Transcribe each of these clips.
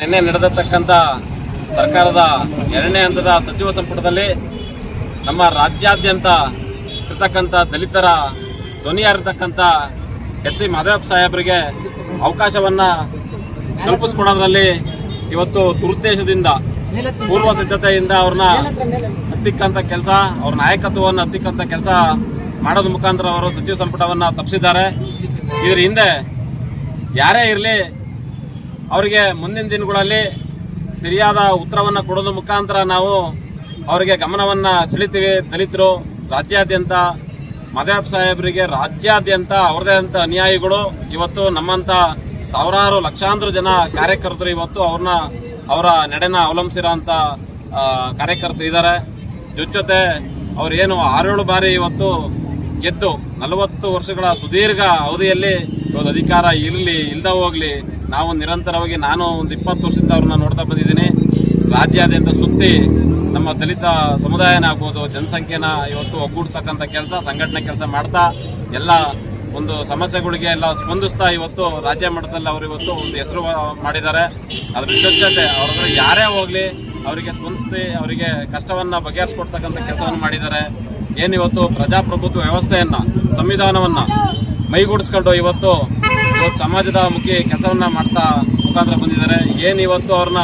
ನಿನ್ನೆ ನಡೆದಿರ್ತಕ್ಕಂಥ ಸರ್ಕಾರದ ಎರಡನೇ ಹಂತದ ಸಚಿವ ಸಂಪುಟದಲ್ಲಿ ನಮ್ಮ ರಾಜ್ಯಾದ್ಯಂತ ಇರತಕ್ಕಂಥ ದಲಿತರ ಧ್ವನಿಯಾಗಿರ್ತಕ್ಕಂಥ ಎಚ್.ಸಿ. ಮಾದೇವಪ್ಪ ಸಾಹೇಬರಿಗೆ ಅವಕಾಶವನ್ನ ಕಲ್ಪಿಸಿಕೊಡೋದ್ರಲ್ಲಿ ಇವತ್ತು ದುರುದ್ದೇಶದಿಂದ ಪೂರ್ವ ಸಿದ್ಧತೆಯಿಂದ ಅವ್ರನ್ನ ಹತ್ತಿಕ್ಕಂತ ಕೆಲಸ, ಅವ್ರ ನಾಯಕತ್ವವನ್ನು ಹತ್ತಿಕ್ಕಂತ ಕೆಲಸ ಮಾಡೋದ್ರ ಮುಖಾಂತರ ಅವರು ಸಚಿವ ಸಂಪುಟವನ್ನ ತಪ್ಪಿಸಿದ್ದಾರೆ. ಇದರ ಹಿಂದೆ ಯಾರೇ ಇರಲಿ ಅವರಿಗೆ ಮುಂದಿನ ದಿನಗಳಲ್ಲಿ ಸರಿಯಾದ ಉತ್ತರವನ್ನ ಕೊಡೋದ್ರ ಮುಖಾಂತರ ನಾವು ಅವರಿಗೆ ಗಮನವನ್ನ ಸೆಳಿತೀವಿ. ದಲಿತರು ರಾಜ್ಯಾದ್ಯಂತ ಮಾದೇವಪ್ಪ ಸಾಹೇಬರಿಗೆ ರಾಜ್ಯಾದ್ಯಂತ ಅವರದೇ ಅಂತ ಅನುಯಾಯಿಗಳು ಇವತ್ತು ನಮ್ಮಂತ ಸಾವಿರಾರು ಲಕ್ಷಾಂತರ ಜನ ಕಾರ್ಯಕರ್ತರು ಇವತ್ತು ಅವರ ನಡೆನ ಅವಲಂಬಿಸಿರೋಂಥ ಕಾರ್ಯಕರ್ತರು ಇದ್ದಾರೆ. ಜೊತೆ ಅವ್ರೇನು 6-7 ಬಾರಿ ಇವತ್ತು ಗೆದ್ದು 40 ವರ್ಷಗಳ ಸುದೀರ್ಘ ಅವಧಿಯಲ್ಲಿ ಇವತ್ತು ಅಧಿಕಾರ ಇರಲಿ ಇಲ್ದ ಹೋಗ್ಲಿ ನಾವು ನಿರಂತರವಾಗಿ ನಾನು ಒಂದು 20 ವರ್ಷದಿಂದ ಅವ್ರನ್ನ ನೋಡ್ತಾ ಬಂದಿದ್ದೀನಿ. ರಾಜ್ಯಾದ್ಯಂತ ಸುತ್ತಿ ನಮ್ಮ ದಲಿತ ಸಮುದಾಯನ ಆಗ್ಬೋದು, ಜನಸಂಖ್ಯೆನ ಇವತ್ತು ಒಗ್ಗೂಡಿಸ್ತಕ್ಕಂಥ ಕೆಲಸ, ಸಂಘಟನೆ ಕೆಲಸ ಮಾಡ್ತಾ ಎಲ್ಲ ಒಂದು ಸಮಸ್ಯೆಗಳಿಗೆ ಎಲ್ಲ ಸ್ಪಂದಿಸ್ತಾ ಇವತ್ತು ರಾಜ್ಯ ಮಟ್ಟದಲ್ಲಿ ಅವರು ಇವತ್ತು ಒಂದು ಹೆಸರು ಮಾಡಿದ್ದಾರೆ. ಅದ್ರ ಜೊತೆ ಅವ್ರ ಯಾರೇ ಹೋಗ್ಲಿ ಅವರಿಗೆ ಸ್ಪಂದಿಸಿ ಅವರಿಗೆ ಕಷ್ಟವನ್ನ ಬಗೆಹರಿಸಿಕೊಡ್ತಕ್ಕಂಥ ಕೆಲಸವನ್ನು ಮಾಡಿದ್ದಾರೆ. ಏನಿವತ್ತು ಪ್ರಜಾಪ್ರಭುತ್ವ ವ್ಯವಸ್ಥೆಯನ್ನ, ಸಂವಿಧಾನವನ್ನ ಮೈಗೂಡಿಸ್ಕೊಂಡು ಇವತ್ತು ಸಮಾಜದ ಮುಖಿ ಕೆಲಸವನ್ನ ಮಾಡ್ತಾ ಮುಖಾಂತರ ಬಂದಿದ್ದಾರೆ. ಏನಿವತ್ತು ಅವ್ರನ್ನ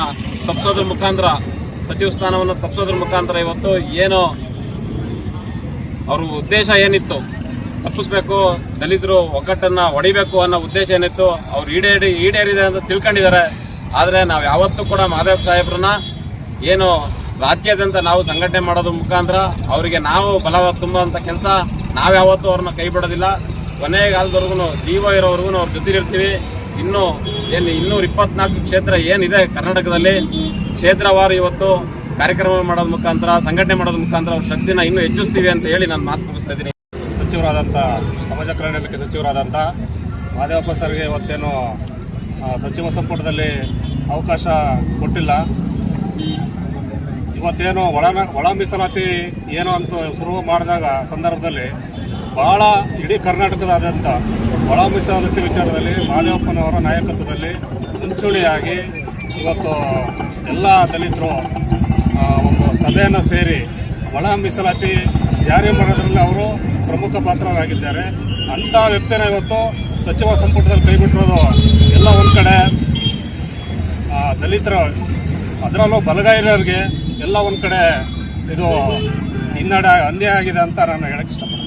ತಪ್ಪಿಸೋದ್ರ ಮುಖಾಂತರ, ಸಚಿವ ಸ್ಥಾನವನ್ನು ತಪ್ಪಿಸೋದ್ರ ಮುಖಾಂತರ ಇವತ್ತು ಏನು ಅವ್ರ ಉದ್ದೇಶ ಏನಿತ್ತು, ತಪ್ಪಿಸ್ಬೇಕು, ದಲಿತರು ಒಗ್ಗಟ್ಟನ್ನ ಹೊಡಿಬೇಕು ಅನ್ನೋ ಉದ್ದೇಶ ಏನಿತ್ತು ಅವ್ರು ಈಡೇರಿದೆ ಅಂತ ತಿಳ್ಕೊಂಡಿದ್ದಾರೆ. ಆದ್ರೆ ನಾವು ಯಾವತ್ತೂ ಕೂಡ ಮಾದೇವಪ್ಪ ಸಾಹೇಬ್ರನ್ನ ಏನು ರಾಜ್ಯಾದ್ಯಂತ ನಾವು ಸಂಘಟನೆ ಮಾಡೋದ್ರ ಮುಖಾಂತರ ಅವರಿಗೆ ನಾವು ಬಲ ತುಂಬುವಂತ ಕೆಲಸ ನಾವ್ಯಾವತ್ತೂ ಅವ್ರನ್ನ ಕೈ ಬಿಡೋದಿಲ್ಲ. ಕೊನೆಗಾಲದವರೆಗೂ ಜೀವ ಇರೋವರೆಗೂ ಅವ್ರ ಜೊತೆಲಿರ್ತೀವಿ. ಇನ್ನು 224 ಕ್ಷೇತ್ರ ಏನಿದೆ ಕರ್ನಾಟಕದಲ್ಲಿ, ಕ್ಷೇತ್ರವಾರು ಇವತ್ತು ಕಾರ್ಯಕ್ರಮ ಮಾಡೋದ್ರ ಮುಖಾಂತರ, ಸಂಘಟನೆ ಮಾಡೋದ್ರ ಮುಖಾಂತರ ಅವ್ರ ಶಕ್ತಿನ ಇನ್ನೂ ಹೆಚ್ಚಿಸ್ತೀವಿ ಅಂತ ಹೇಳಿ ನಾನು ಮಾತು ಮುಗಿಸ್ತಾ ಇದ್ದೀನಿ. ಸಚಿವರಾದಂಥ ಸಮಾಜ ಕಲ್ಯಾಣ ಇಲಾಖೆ ಸಚಿವರಾದಂಥ ಮಾದೇವಪ್ಪ ಸರ್ಗೆ ಇವತ್ತೇನು ಸಚಿವ ಸಂಪುಟದಲ್ಲಿ ಅವಕಾಶ ಕೊಟ್ಟಿಲ್ಲ. ಇವತ್ತೇನು ಒಳ ಮೀಸಲಾತಿ ಏನು ಅಂತ ಶುರು ಮಾಡಿದಾಗ ಸಂದರ್ಭದಲ್ಲಿ ಬಹಳ ಇಡೀ ಕರ್ನಾಟಕದಾದ್ಯಂತ ಒಳ ಮೀಸಲಾತಿ ವಿಚಾರದಲ್ಲಿ ಮಾದೇವಪ್ಪನವರ ನಾಯಕತ್ವದಲ್ಲಿ ಮುಂಚೂಣಿಯಾಗಿ ಇವತ್ತು ಎಲ್ಲ ದಲಿತರು ಒಂದು ಸಭೆಯನ್ನು ಸೇರಿ ಒಳ ಮೀಸಲಾತಿ ಜಾರಿ ಮಾಡೋದ್ರಲ್ಲಿ ಅವರು ಪ್ರಮುಖ ಪಾತ್ರರಾಗಿದ್ದಾರೆ. ಅಂಥ ವ್ಯಕ್ತಿನ ಇವತ್ತು ಸಚಿವ ಸಂಪುಟದಲ್ಲಿ ಕೈಬಿಟ್ಟಿರೋದು ಎಲ್ಲ ಒಂದು ಕಡೆ ದಲಿತರು, ಅದರಲ್ಲೂ ಬಲಗೈರರಿಗೆ ಎಲ್ಲ ಒಂದು ಕಡೆ ಇದು ಅನ್ಯಾಯ ಆಗಿದೆ ಅಂತ ನಾನು ಹೇಳಕ್ಕೆ ಇಷ್ಟಪಡ್ತೀನಿ.